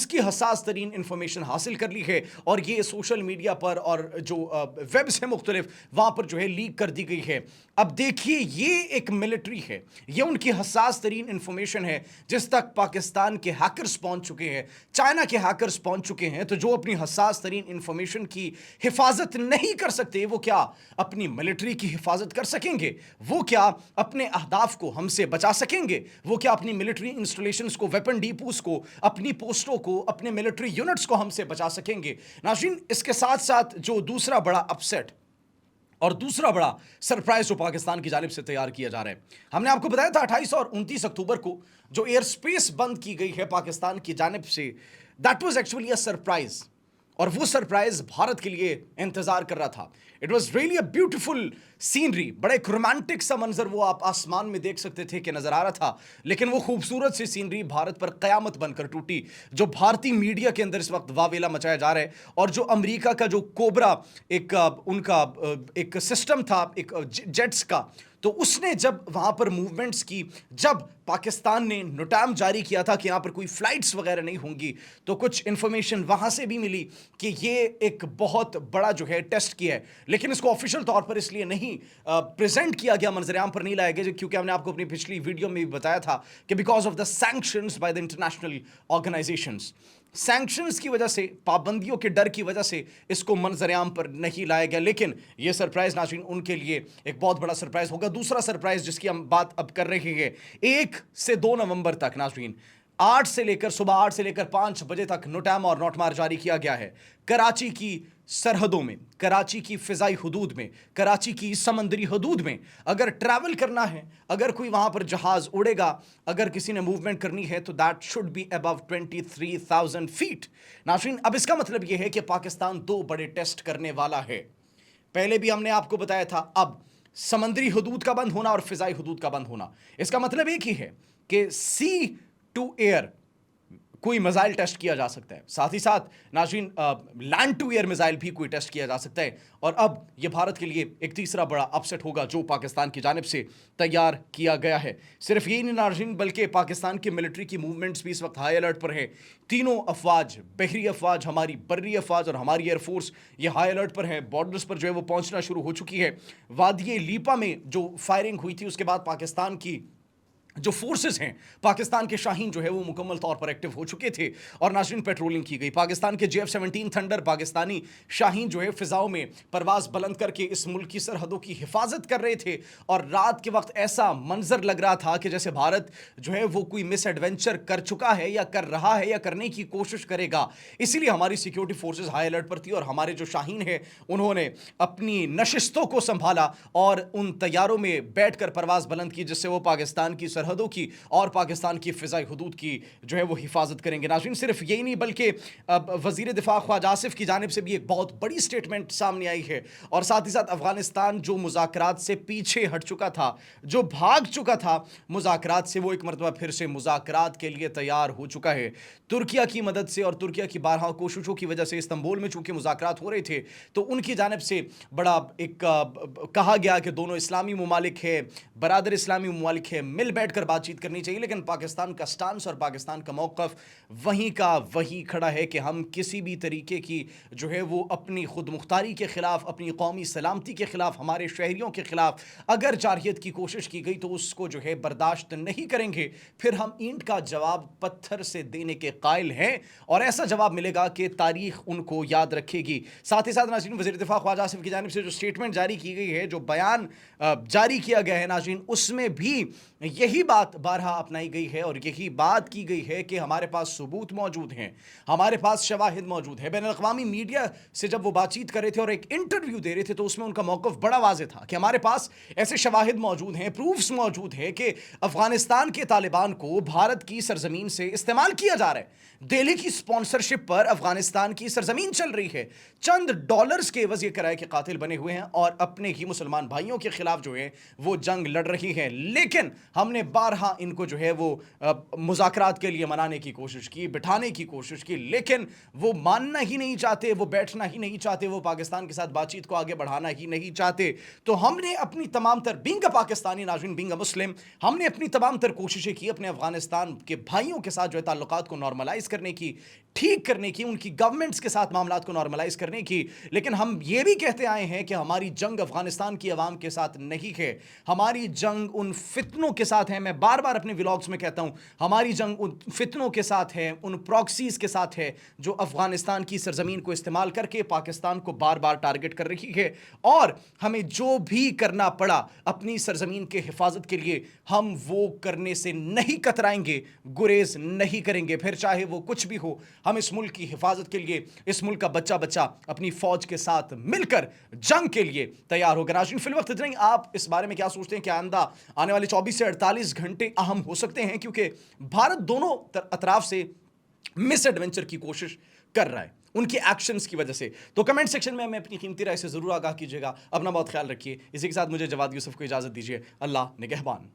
اس کی حساس ترین انفارمیشن حاصل کر لی ہے اور یہ سوشل میڈیا پر اور جو ویبس ہیں مختلف وہاں پر جو ہے لیک کر دی گئی ہے. اب دیکھیے یہ ایک ملٹری ہے, یہ ان کی حساس ترین انفارمیشن ہے جس تک پاکستان کے ہیکرز پہنچ چکے ہیں, چائنا کے ہیکرز پہنچ چکے ہیں. تو جو اپنی حساس ترین انفارمیشن کی حفاظت نہیں کر سکتے وہ کیا اپنی ملٹری کی حفاظت کر سکیں گے؟ وہ کیا اپنے اہداف کو ہم سے بچا سکیں گے؟ وہ کیا اپنی ملٹری انسٹالیشنز کو, ویپن ڈیپوز کو, اپنی پوسٹوں کو, اپنے ملٹری یونٹس کو ہم سے بچا سکیں گے؟ ناظرین, اس کے ساتھ ساتھ جو دوسرا بڑا اپسیٹ اور دوسرا بڑا سرپرائز جو پاکستان کی جانب سے تیار کیا جا رہا ہے, ہم نے آپ کو بتایا تھا 28 اور 29 اکتوبر کو جو ایئر سپیس بند کی گئی ہے پاکستان کی جانب سے, that was actually a surprise. اور وہ سرپرائز بھارت کے لیے انتظار کر رہا تھا. It was really a beautiful scenery, بڑا ایک رومانٹک سا منظر وہ آپ آسمان میں دیکھ سکتے تھے کہ نظر آ رہا تھا. لیکن وہ خوبصورت سی سینری بھارت پر قیامت بن کر ٹوٹی. جو بھارتی میڈیا کے اندر اس وقت واویلا مچایا جا رہا ہے, اور جو امریکہ کا جو کوبرا ایک ان کا ایک سسٹم تھا ایک جیٹس کا, تو اس نے جب وہاں پر موومنٹس کی, جب پاکستان نے نوٹام جاری کیا تھا کہ یہاں پر کوئی فلائٹس وغیرہ نہیں ہوں گی, تو کچھ انفارمیشن وہاں سے بھی ملی کہ یہ ایک بہت بڑا جو ہے ٹیسٹ کیا ہے. لیکن اس کو آفیشیل طور پر اس لیے نہیں پریزنٹ کیا گیا, منظر عام پر نہیں لایا گیا, کیونکہ ہم نے آپ کو اپنی پچھلی ویڈیو میں بھی بتایا تھا کہ because of the sanctions by the international organisations, sanctions کی وجہ سے, پابندیوں کے ڈر کی وجہ سے اس کو منظر عام پر نہیں لایا گیا. لیکن یہ سرپرائز ناظرین ان کے لیے ایک بہت بڑا سرپرائز ہوگا. دوسرا سرپرائز جس کی ہم بات اب کر رہے ہیں, 1 سے 2 نومبر تک ناظرین صبح 8 سے لے کر 5 بجے تک نوٹام اور نوٹمار جاری کیا گیا ہے. کراچی کی سرحدوں میں, کراچی کی فضائی حدود میں, کراچی کی سمندری حدود میں اگر ٹریول کرنا ہے, اگر کوئی وہاں پر جہاز اڑے گا, اگر کسی نے موومنٹ کرنی ہے, تو that should be above 23,000 fat. ناظرین, اب اس کا مطلب یہ ہے کہ پاکستان 2 بڑے ٹیسٹ کرنے والا ہے. پہلے بھی ہم نے آپ کو بتایا تھا, اب سمندری حدود کا بند ہونا اور فضائی حدود کا بند ہونا, اس کا مطلب ایک ہی ہے کہ سی ٹو ایئر کوئی میزائل ٹیسٹ کیا جا سکتا ہے. ساتھ ہی ساتھ ناظرین لینڈ ٹو ایئر میزائل بھی کوئی ٹیسٹ کیا جا سکتا ہے. اور اب یہ بھارت کے لیے ایک تیسرا بڑا اپسیٹ ہوگا جو پاکستان کی جانب سے تیار کیا گیا ہے. صرف یہی نہیں ناظرین, بلکہ پاکستان کی ملٹری کی موومنٹس بھی اس وقت ہائی الرٹ پر ہے. تینوں افواج, بحری افواج, ہماری بری افواج اور ہماری ایئر فورس, یہ ہائی الرٹ پر ہے. بارڈرز پر جو ہے وہ پہنچنا شروع ہو چکی ہے. وادی لیپا میں جو فائرنگ ہوئی تھی اس کے بعد پاکستان کی جو فورسز ہیں, پاکستان کے شاہین جو ہے وہ مکمل طور پر ایکٹیو ہو چکے تھے اور ناظرین پیٹرولنگ کی گئی. پاکستان کے JF-17 تھنڈر پاکستانی شاہین جو ہے فضاؤں میں پرواز بلند کر کے اس ملک کی سرحدوں کی حفاظت کر رہے تھے. اور رات کے وقت ایسا منظر لگ رہا تھا کہ جیسے بھارت جو ہے وہ کوئی مس ایڈونچر کر چکا ہے یا کر رہا ہے یا کرنے کی کوشش کرے گا. اسی لیے ہماری سیکیورٹی فورسز ہائی الرٹ پر تھی اور ہمارے جو شاہین ہیں انہوں نے اپنی نشستوں کو سنبھالا اور ان طیاروں میں بیٹھ کر پرواز بلند کی, جس سے وہ پاکستان کی سرحدوں کی اور پاکستان کی فضائی حدود کی جو ہے وہ حفاظت کریں گے. ناظرین, صرف یہی نہیں بلکہ وزیر دفاع خواجہ آصف کی جانب سے بھی ایک بہت بڑی سٹیٹمنٹ سامنے آئی ہے. اور ساتھ ہی ساتھ افغانستان جو مذاکرات سے پیچھے ہٹ چکا تھا, جو بھاگ چکا تھا مذاکرات سے, وہ ایک مرتبہ پھر سے مذاکرات کے لیے تیار ہو چکا ہے. ترکیہ کی مدد سے اور ترکیہ کی بارہا کوششوں کی وجہ سے استنبول میں چونکہ مذاکرات ہو رہے تھے, تو ان کی جانب سے بڑا ایک کہا گیا کہ دونوں اسلامی ممالک ہے, برادر اسلامی ممالک ہے, مل بیٹھ کر بات چیت کرنی چاہیے. لیکن پاکستان کا سٹانس اور پاکستان کا موقف وہیں کا وہیں کھڑا ہے کہ ہم کسی بھی طریقے کی جو ہے وہ اپنی خود مختاری کے خلاف, اپنی قومی سلامتی کے خلاف, ہمارے شہریوں کے خلاف اگر جارحیت کی کوشش کی گئی تو اس کو جو ہے برداشت نہیں کریں گے. پھر ہم اینٹ کا جواب پتھر سے دینے کے قائل ہیں اور ایسا جواب ملے گا کہ تاریخ ان کو یاد رکھے گی. ساتھ ہی ساتھ ناظرین, وزیر دفاع خواجہ آصف کی جانب سے جو سٹیٹمنٹ جاری کی گئی ہے, جو بیان جاری کیا گیا ہے ناظرین, اس میں بھی یہی بات بارہا اپنائی گئی ہے اور یہی بات کی گئی ہے کہ ہمارے پاس ثبوت موجود ہیں, ہمارے پاس شواہد موجود ہے. بین الاقوامی میڈیا سے جب وہ بات چیت کر رہے تھے اور ایک انٹرویو دے رہے تھے تو اس میں ان کا موقف بڑا واضح تھا کہ ہمارے پاس ایسے شواہد موجود ہیں, پروفز موجود ہیں کہ افغانستان کے طالبان کو بھارت کی سرزمین سے استعمال کیا جا رہا ہے. دہلی کی سپانسرشپ پر افغانستان کی سرزمین چل رہی ہے, چند ڈالرز کے عوض یہ کرائے کے قاتل بنے ہوئے ہیں اور اپنے ہی مسلمان بھائیوں کے خلاف جو ہے وہ جنگ لڑ رہی ہے. لیکن ہم نے بارہا ان کو جو ہے وہ مذاکرات کے لیے منانے کی کوشش کی, بٹھانے کی کوشش کی, لیکن وہ ماننا ہی نہیں چاہتے, وہ بیٹھنا ہی نہیں چاہتے, وہ پاکستان کے ساتھ بات چیت کو آگے بڑھانا ہی نہیں چاہتے. تو ہم نے اپنی تمام تر بینگ اے پاکستانی, ناظرین, بینگ اے مسلم, ہم نے اپنی تمام تر کوششیں کی اپنے افغانستان کے بھائیوں کے ساتھ جو ہے تعلقات کو نارملائز کرنے کی, ٹھیک کرنے کی, ان کی گورنمنٹس کے ساتھ معاملات کو نارملائز کرنے کی. لیکن ہم یہ بھی کہتے آئے ہیں کہ ہماری جنگ افغانستان کی عوام کے ساتھ نہیں ہے, ہماری جنگ ان فتنوں کے ساتھ ہے. میں بار بار اپنے ولاگز میں کہتا ہوں, ہماری جنگ ان فتنوں کے ساتھ ہے, ان پراکسیز کے ساتھ ہے جو افغانستان کی سرزمین کو استعمال کر کے پاکستان کو بار بار ٹارگٹ کر رہی ہے. اور ہمیں جو بھی کرنا پڑا اپنی سرزمین کے حفاظت کے لیے, ہم وہ کرنے سے نہیں کترائیں گے, گریز نہیں کریں گے, پھر چاہے وہ کچھ بھی ہو. ہم اس ملک کی حفاظت کے لیے, اس ملک کا بچہ بچہ اپنی فوج کے ساتھ مل کر جنگ کے لیے تیار ہوگا. ناظرین, فی الوقت اتنا ہی. آپ اس بارے میں کیا سوچتے ہیں کہ آئندہ آنے والے 24 سے 48 گھنٹے اہم ہو سکتے ہیں, کیونکہ بھارت دونوں اطراف سے مس ایڈونچر کی کوشش کر رہا ہے ان کے ایکشنز کی وجہ سے. تو کمنٹ سیکشن میں ہمیں اپنی قیمتی رائے سے ضرور آگاہ کیجیے گا. اپنا بہت خیال رکھیے. اسی کے ساتھ مجھے جواد یوسف کو اجازت دیجیے. اللہ نگہبان.